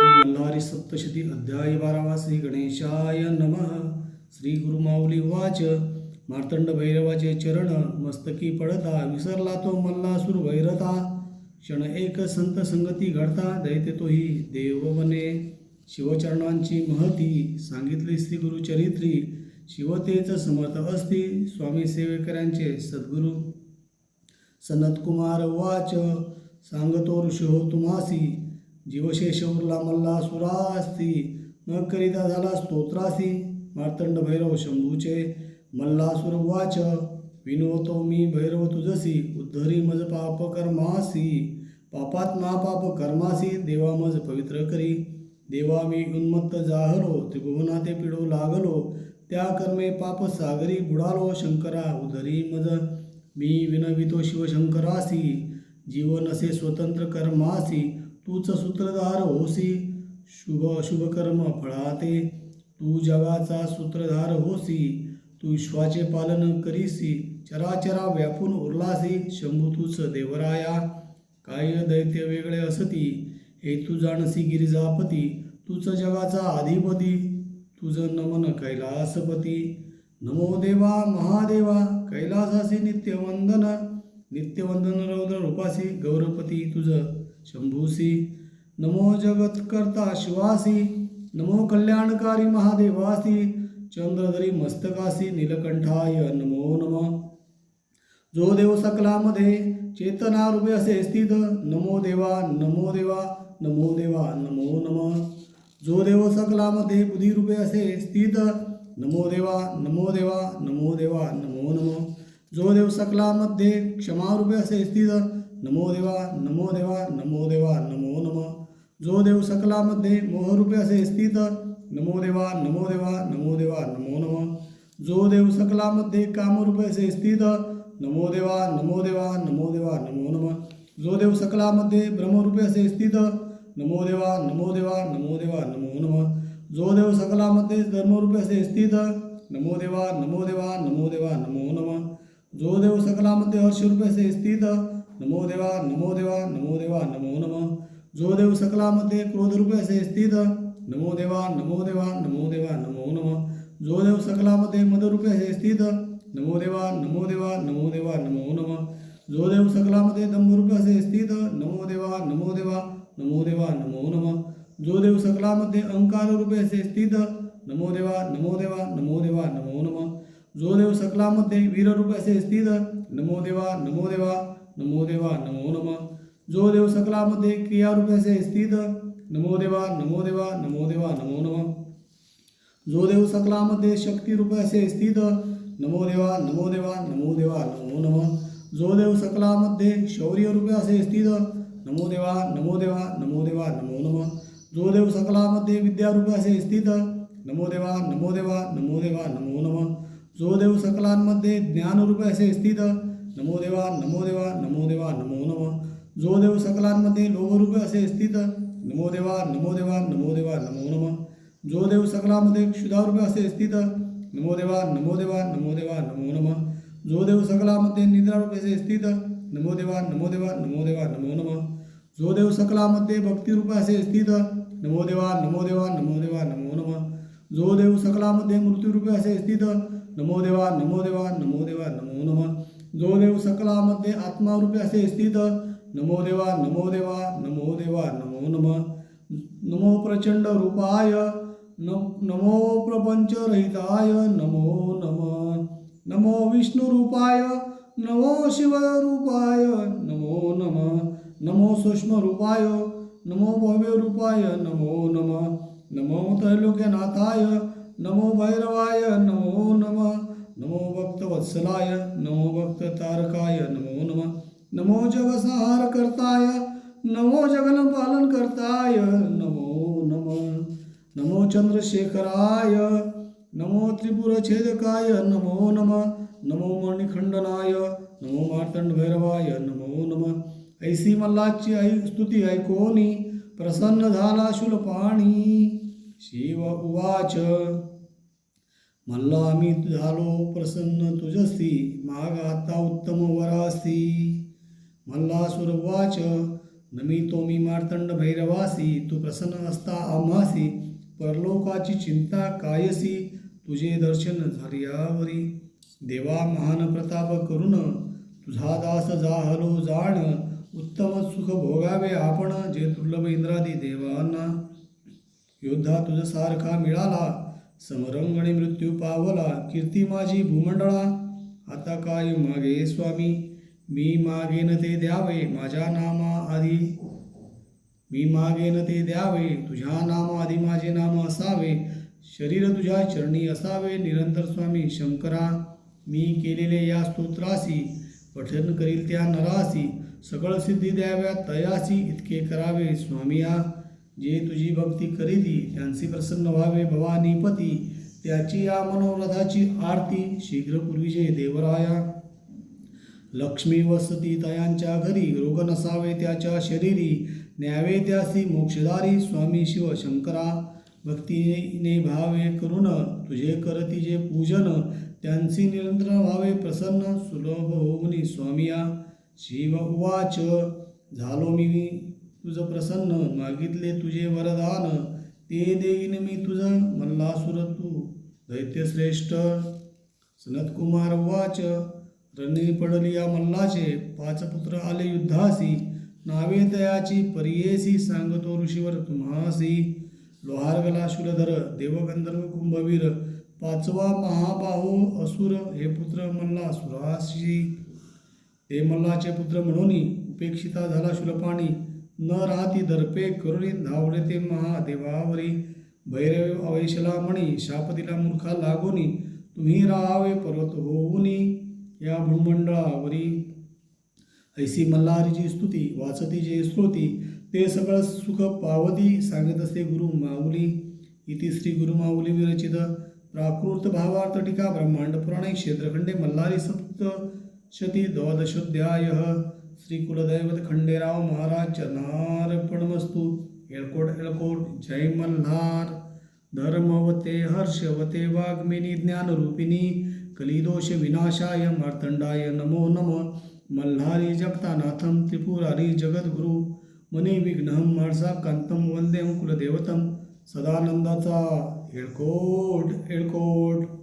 मल्हारी सप्तशती अध्याय 12 श्री गणेशाय नमः. श्री गुरुमाऊली वाच. मार्तंड भैरवाचे चरण मस्तकी पडता, विसरला तो मल्लासूर भैरता. क्षण एक संत संगती घडता, दैत्य तोही देव बने. शिवचरणांची महती सांगितली श्री गुरुचरित्री, शिवतेच समर्थ असती स्वामी सेवेकऱ्यांचे सद्गुरू. सनत कुमार वाच. सांगतो ऋषी हो तुम्हासी, जीवशेष उरला मल्लासुरास्ती. न करिता झाला स्तोत्रासी, मार्तंड भैरव शंभूचे. मल्लासुर वाच. विनवतो मी भैरव तुझसी, उद्धरी मज पाप कर्मासी. पापात महापाप कर्मासी, देवा मज पवित्र करी. देवा मी उन्मत्त जाहलो, त्रिभुवनाते पिडो लागलो. त्या कर्मे पाप सागरी बुडालो, शंकरा उद्धरी मज. मी विनवितो शिवशंकरासी, जीवन असे स्वतंत्र कर्मासी. तूच सूत्रधार होसी, शुभ कर्म फळाते. तू जगाचा सूत्रधार होसी, तू विश्वाचे पालन करीसी. चराचरा व्यापून उरलासी, शंभू तूच देवराया. काय दैत्य वेगळे असती, हे तू जाणसी गिरिजापती. तूच जगाचा अधिपती, तुझ नमन कैलासपती. नमो देवा महादेवा, कैलासासी नित्यवंदन. नित्यवंदन रौद्र रूपासी, गौरपती तुझ शंभूसी. नमो जगत्कर्ता शिवासी, नमो कल्याणकारी महादेवासी. चंद्रधरी मस्तकासी, नीलकंठाय नमो नमः. जो देव सकलामध्ये चेतना रूपे असे स्थित, नमो देवा नमो देवा नमो देवा नमो नमः. जो देव सकलामध्ये बुद्धी रूपे असे स्थित, नमो देवा नमो देवा नमो देवा नमो नमः. जो देव सकलामध्ये क्षमारूपे असे स्थित, नमो देवा नमो देवा नमो देवा नमो नमः. जो देव सकलामध्ये मोहरूपे असे स्थित, नमो देवा नमो देवा नमो देवा नमो नमः. जो देव सकलामध्ये कामरूपे असे स्थित, नमो देवा नमो देवा नमो देवा नमो नमः. जो देव सकलामध्ये ब्रह्मरूपे असे स्थित, नमो देवा नमो देवा नमो देवा नमो नमः. जो देव सकलामध्ये धर्मरूपे असे स्थित, नमो देवा नमो देवा नमो देवा नमो नमः. जो देव सकलामध्ये हर्षरूपे असे स्थित, नमो देवा नमो देवा नमो देवा नमो नमः. जो देव सकलामध्ये क्रोधरूपे असे स्थित, नमो देवा नमो देवा नमो देवा नमो नमः. जो देव सकलामध्ये मदरूपे असे स्थित, नमो देवा नमो देवा नमो देवा नमो नमः. जो देव सकलामध्ये दंभरूपे असे स्थित, नमो देवा नमो देवा नमो देवा नमो नमः. जो देव सकलामध्ये अहंकार रूपे असे स्थित, नमो देवा नमो देवा नमो देवा नमो नमः. जो देव सकलामध्ये वीर रूपे असे स्थित, नमो देवा नमो देवा नमो देवा नमो नमः. जो देव सकलामध्ये क्रियारूपे असे स्थित, नमो देवा नमो देवा नमो देवा नमो नमः. जो देव सकलामध्ये शक्तिरूपे असे स्थित, नमो देवा नमो देवा नमो देवा नमो नमः. जो देव सकलामध्ये शौर्यरूपे असे स्थित, नमो देवा नमो देवा नमो देवा नमो नमः. जो देव सकलामध्ये विद्यारूपे असे स्थित, नमो देवा नमो देवा नमो देवा नमो नमः. जो देव सकलांमध्ये ज्ञानरूपे असे स्थित, नमो देवा नमो देवा नमो देवा नमो नमः. जो देव सकलांमध्ये लोभरूपे असे स्थित, नमो देवा नमो देवा नमो देवा नमो नमः. जो देव सकलामध्ये क्षुधारूपे असे स्थित, नमो देवा नमो देवा नमो देवा नमो नमः. जो देव सकलामध्ये निद्रारूपे असे स्थित, नमो देवा नमो देवा नमो देवा नमो नमः. जो देव सकलामध्ये भक्तिरूपे असे स्थित, नमो देवा नमो देवा नमो देवा नमो नमः. जो देव सकलामध्ये मृत्यूरूपे असे स्थित, नमो देवा नमो देवा नमो देवा नमो नमः. जो देव सकलामध्ये आत्मारूपे असे स्थित, नमो देवा नमो देवा नमो देवा नमो नमः. नमो प्रचंड रूपाय, नमो प्रपंचरहिताय नमो नमः. नमो विष्णुरूपाय, नमो शिवरूपाय नमो नमः. नमो सूक्ष्मरूपाय, नमो भव्यरूपाय नमो नमः. नमो त्रैलोक्यनाथाय, नमो भैरवाय नमो नमः. नमो भक्तवत्सलाय, नमो भक्ततारकाय नमो नमः. नमो जगसंहार करताय, नमो जगन्पालन करताय नमो नमः. नमो चंद्रशेखराय, नमो त्रिपुरछेदकाय नमो नमः. नमो मणिखंडनाय, नमो मार्तंड भैरवाय नमो नमः. ऐसी मल्लाची स्तुती ऐकोनी, प्रसन्न झाला शूलपाणी. शिव उवाच. मल्ला मी झालो प्रसन्न तुझसी, माग आता उत्तम वरासी. मल्लासुर उवाच. नमितो मी मार्तंड भैरवासी, तू प्रसन्न असता आम्हासी. परलोकाची चिंता कायसी, तुझे दर्शन झाल्यावरी. देवा महान प्रताप करून, तुझा दास जाहलो जाण. उत्तम सुख भोगावे आपण, जे दुर्लभ इंद्रादी देवांना. योद्धा तुझ सारखा मिळाला, समरंगणी मृत्यू पावला. कीर्ती माझी भूमंडळा, आता काय मागे स्वामी. मी मागेन ते द्यावे माझ्या नामा आधी. मी मागेन ते द्यावे तुझ्या नामा आधी, माझे नाम असावे. शरीर तुझ्या चरणी असावे निरंतर स्वामी शंकरा. मी केलेले या स्तोत्रासी, पठन करील त्या नरासी. सकळ सिद्धी द्याव्या तयासी, इतके करावे स्वामिया. जे तुझी भक्ती करीती, त्यांची प्रसन्न व्हावे भवानीपती. त्याची या मनोरथाची आरती, शीघ्र पूर्वीचे देवराया. लक्ष्मी वसती तयांच्या घरी, रोग नसावे त्याच्या शरीरी. न्यावे त्यासी मोक्षदारी, स्वामी शिव शंकरा. भक्तीने भावे करून, तुझे करती जे पूजन. त्यांची निरंतर व्हावे प्रसन्न, सुलभ होऊनी स्वामिया. शिव उवाच, झालो मी तुझ प्रसन्न. मागितले तुझे वरदान, ते देईन मी तुझ मल्लासुर तू दैत्यश्रेष्ठ. सनतकुमार उवाच, रणी पडली या मल्लाचे, 5 पुत्र आले युद्धासी. नावे तयाची परियेसी, सांगतो ऋषीवर तुम्हासी. लोहारगला शूलधर, देवगंधर्व कुंभवीर. 5वा महाबाहो असुर, हे पुत्र मल्लासुराशी. ते मल्लाचे पुत्र म्हणून उपेक्षिता झाला शूलपाणी. न राहती दर्पे करुणी, धावले ते महादेवावरी. भैरव अवैशला म्हणी, शाप दिला मूर्खा लागोनी. तुम्ही राहावे पर्वत होऊनी या भूमंडळावरी. ऐसी मल्हारीची स्तुती, वाचती जे श्रोती. ते सगळं सुख पावती, सांगत असते गुरु माऊली. इति श्री गुरु माऊली विरचित प्राकृत भावार्थ टीका ब्रह्मांड पुराणे क्षेत्रखंडे मल्हारी सप्तशती 12ोऽध्यायः. श्री कुलदैवत खंडेराव महाराज चरणार्पणमस्तु. येळकोट येळकोट. जय मल्हार. धर्मवते हर्षवते वाग्मिनी ज्ञानरूपिणी. कलिदोष विनाशाय मार्तंडाय नमो नमः. मल्हारी जगतानाथं त्रिपुरारी जगद्गुरु. मनी विघ्नहं माळसाकान्तं वंदेहं कुलदेवतं. सदानंदाचा येळकोट येळकोट.